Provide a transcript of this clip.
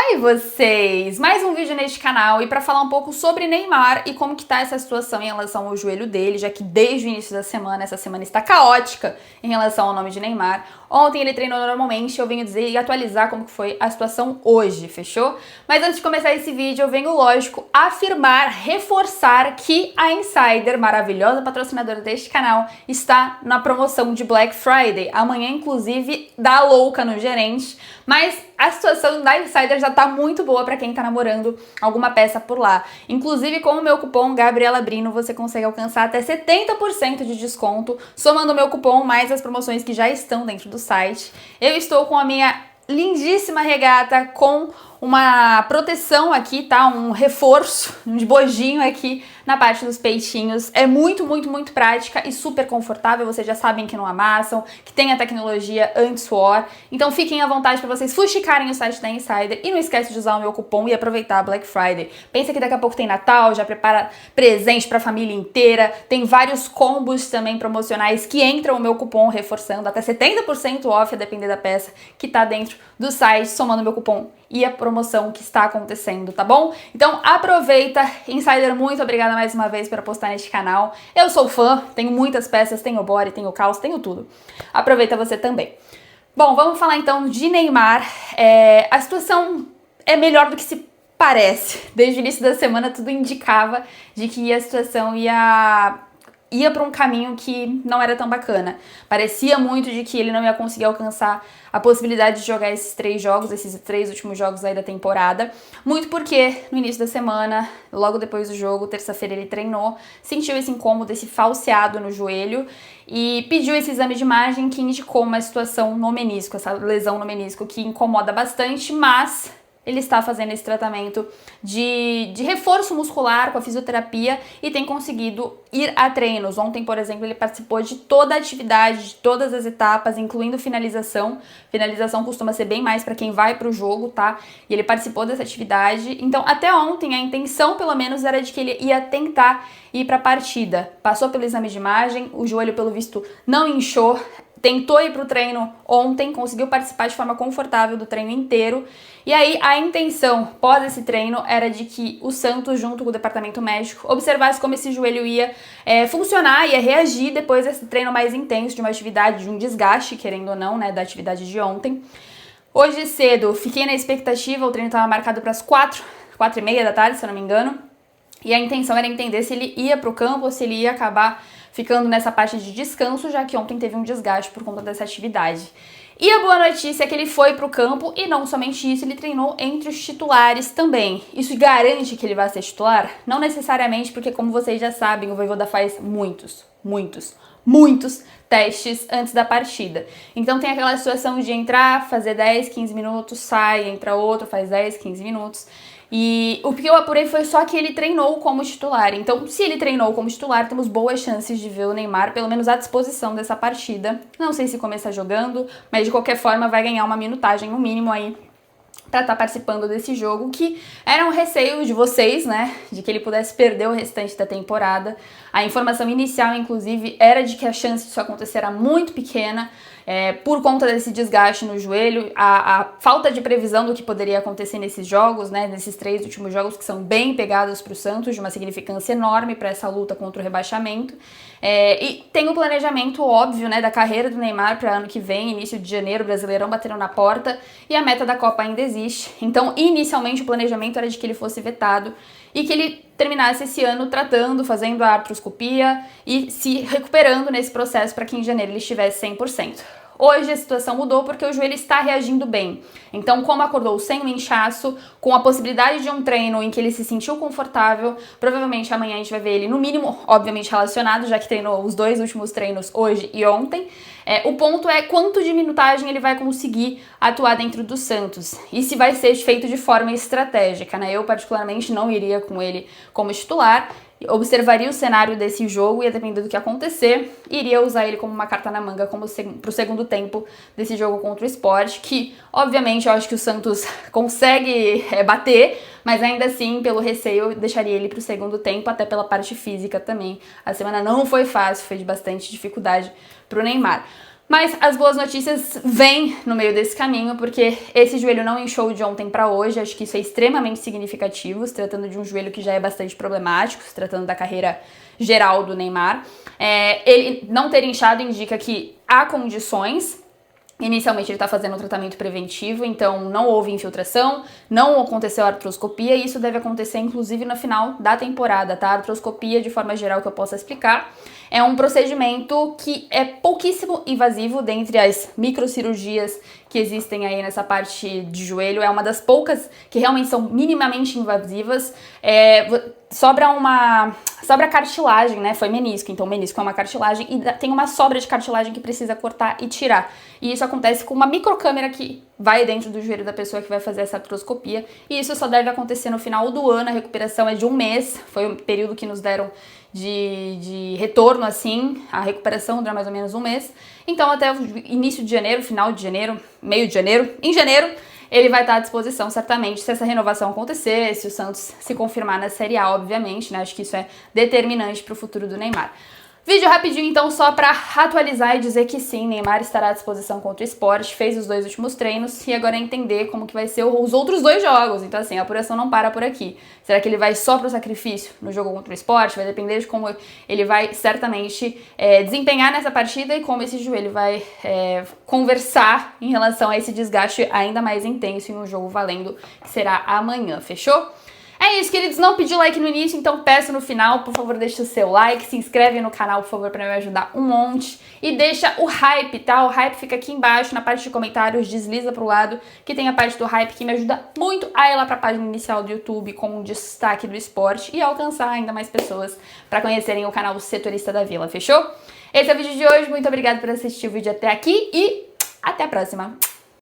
Oi vocês! Mais um vídeo neste canal e para falar um pouco sobre Neymar e como que tá essa situação em relação ao joelho dele, já que desde o início da semana, essa semana está caótica em relação ao nome de Neymar. Ontem ele treinou normalmente, eu venho dizer e atualizar como que foi a situação hoje, fechou? Mas antes de começar esse vídeo, eu venho, lógico, afirmar, reforçar que a Insider, maravilhosa patrocinadora deste canal, está na promoção de Black Friday. Amanhã, inclusive, dá louca no gerente, mas a situação da Insider já tá muito boa para quem tá namorando alguma peça por lá. Inclusive, com o meu cupom Gabriela Brino, você consegue alcançar até 70% de desconto, somando o meu cupom mais as promoções que já estão dentro do site. Eu estou com a minha lindíssima regata com uma proteção aqui, tá? Um reforço, um bojinho aqui na parte dos peitinhos. É muito, muito, muito prática e super confortável. Vocês já sabem que não amassam, que tem a tecnologia anti-suor. Então fiquem à vontade para vocês fuxicarem o site da Insider e não esquece de usar o meu cupom e aproveitar a Black Friday. Pensa que daqui a pouco tem Natal, já prepara presente para a família inteira. Tem vários combos também promocionais que entram o meu cupom reforçando até 70% off, a depender da peça que tá dentro do site, somando o meu cupom e a promoção que está acontecendo, tá bom? Então aproveita. Insider, muito obrigada mais uma vez por apostar neste canal. Eu sou fã, tenho muitas peças, tenho body, tenho calça, tenho tudo. Aproveita você também. Bom, vamos falar então de Neymar. A situação é melhor do que se parece. Desde o início da semana tudo indicava de que a situação ia para um caminho que não era tão bacana. Parecia muito de que ele não ia conseguir alcançar a possibilidade de jogar esses 3 jogos, esses 3 últimos jogos aí da temporada. Muito porque no início da semana, logo depois do jogo, terça-feira ele treinou, sentiu esse incômodo, esse falseado no joelho e pediu esse exame de imagem que indicou uma situação no menisco, essa lesão no menisco que incomoda bastante, mas ele está fazendo esse tratamento de reforço muscular com a fisioterapia e tem conseguido ir a treinos. Ontem, por exemplo, ele participou de toda a atividade, de todas as etapas, incluindo finalização. Finalização costuma ser bem mais para quem vai para o jogo, tá? E ele participou dessa atividade. Então, até ontem, a intenção, pelo menos, era de que ele ia tentar ir para a partida. Passou pelo exame de imagem, o joelho, pelo visto, não inchou. Tentou ir para o treino ontem, conseguiu participar de forma confortável do treino inteiro. E aí a intenção pós esse treino era de que o Santos, junto com o departamento médico, observasse como esse joelho ia funcionar, ia reagir depois desse treino mais intenso, de uma atividade, de um desgaste, querendo ou não, né, da atividade de ontem. Hoje cedo, fiquei na expectativa, o treino estava marcado para as 4h30 da tarde, se eu não me engano. E a intenção era entender se ele ia para o campo ou se ele ia acabar ficando nessa parte de descanso, já que ontem teve um desgaste por conta dessa atividade. E a boa notícia é que ele foi para o campo e não somente isso, ele treinou entre os titulares também. Isso garante que ele vai ser titular? Não necessariamente, porque como vocês já sabem, o Vojvoda faz muitos testes antes da partida. Então tem aquela situação de entrar, fazer 10, 15 minutos, sai, entra outro, faz 10, 15 minutos. E o que eu apurei foi só que ele treinou como titular. Então, se ele treinou como titular, temos boas chances de ver o Neymar, pelo menos à disposição dessa partida. Não sei se começar jogando, mas de qualquer forma vai ganhar uma minutagem no mínimo aí para estar participando desse jogo, que era um receio de vocês, né, de que ele pudesse perder o restante da temporada. A informação inicial, inclusive, era de que a chance disso acontecer era muito pequena, por conta desse desgaste no joelho, a falta de previsão do que poderia acontecer nesses jogos, né, nesses 3 últimos jogos que são bem pegados para o Santos, de uma significância enorme para essa luta contra o rebaixamento. E tem o planejamento óbvio, né, da carreira do Neymar para ano que vem, início de janeiro, o Brasileirão batendo na porta e a meta da Copa ainda existe. Então, inicialmente, o planejamento era de que ele fosse vetado e que ele terminasse esse ano tratando, fazendo a artroscopia e se recuperando nesse processo para que em janeiro ele estivesse 100%. Hoje a situação mudou porque o joelho está reagindo bem. Então, como acordou sem o inchaço, com a possibilidade de um treino em que ele se sentiu confortável, provavelmente amanhã a gente vai ver ele, no mínimo, obviamente relacionado, já que treinou os 2 últimos treinos hoje e ontem. O ponto é quanto de minutagem ele vai conseguir atuar dentro do Santos e se vai ser feito de forma estratégica, né? Eu, particularmente, não iria com ele como titular. Observaria o cenário desse jogo e, dependendo do que acontecer, iria usar ele como uma carta na manga para o segundo tempo desse jogo contra o Sport, que, obviamente, eu acho que o Santos consegue bater, mas ainda assim, pelo receio, eu deixaria ele para o segundo tempo, até pela parte física também. A semana não foi fácil, foi de bastante dificuldade para o Neymar. Mas as boas notícias vêm no meio desse caminho, porque esse joelho não inchou de ontem para hoje. Acho que isso é extremamente significativo, se tratando de um joelho que já é bastante problemático, se tratando da carreira geral do Neymar. Ele não ter inchado indica que há condições. Inicialmente ele está fazendo um tratamento preventivo, então não houve infiltração, não aconteceu artroscopia, e isso deve acontecer inclusive no final da temporada, tá? A artroscopia, de forma geral, que eu possa explicar, é um procedimento que é pouquíssimo invasivo dentre as microcirurgias que existem aí nessa parte de joelho. É uma das poucas que realmente são minimamente invasivas. Sobra cartilagem, né? Foi menisco, então menisco é uma cartilagem e tem uma sobra de cartilagem que precisa cortar e tirar. E isso acontece com uma microcâmera que vai dentro do joelho da pessoa que vai fazer essa artroscopia, e isso só deve acontecer no final do ano. A recuperação é de 1 mês, foi o período que nos deram de retorno, assim, a recuperação dura mais ou menos 1 mês. Então até o início de janeiro, final de janeiro, meio de janeiro, em janeiro, ele vai estar à disposição, certamente, se essa renovação acontecer, se o Santos se confirmar na Série A, obviamente, né? Acho que isso é determinante para o futuro do Neymar. Vídeo rapidinho, então, só para atualizar e dizer que sim, Neymar estará à disposição contra o Sport, fez os 2 últimos treinos, e agora é entender como que vai ser os outros 2 jogos. Então, assim, a apuração não para por aqui. Será que ele vai só pro sacrifício no jogo contra o Sport? Vai depender de como ele vai, certamente, desempenhar nessa partida e como esse joelho vai conversar em relação a esse desgaste ainda mais intenso em um jogo valendo, que será amanhã, fechou? É isso, queridos, não pedi like no início, então peço no final, por favor, deixa o seu like, se inscreve no canal, por favor, pra me ajudar um monte, e deixa o hype, tá? O hype fica aqui embaixo, na parte de comentários, desliza pro lado, que tem a parte do hype que me ajuda muito a ir lá pra página inicial do YouTube com o destaque do esporte e alcançar ainda mais pessoas pra conhecerem o canal Setorista da Vila, fechou? Esse é o vídeo de hoje, muito obrigada por assistir o vídeo até aqui e até a próxima!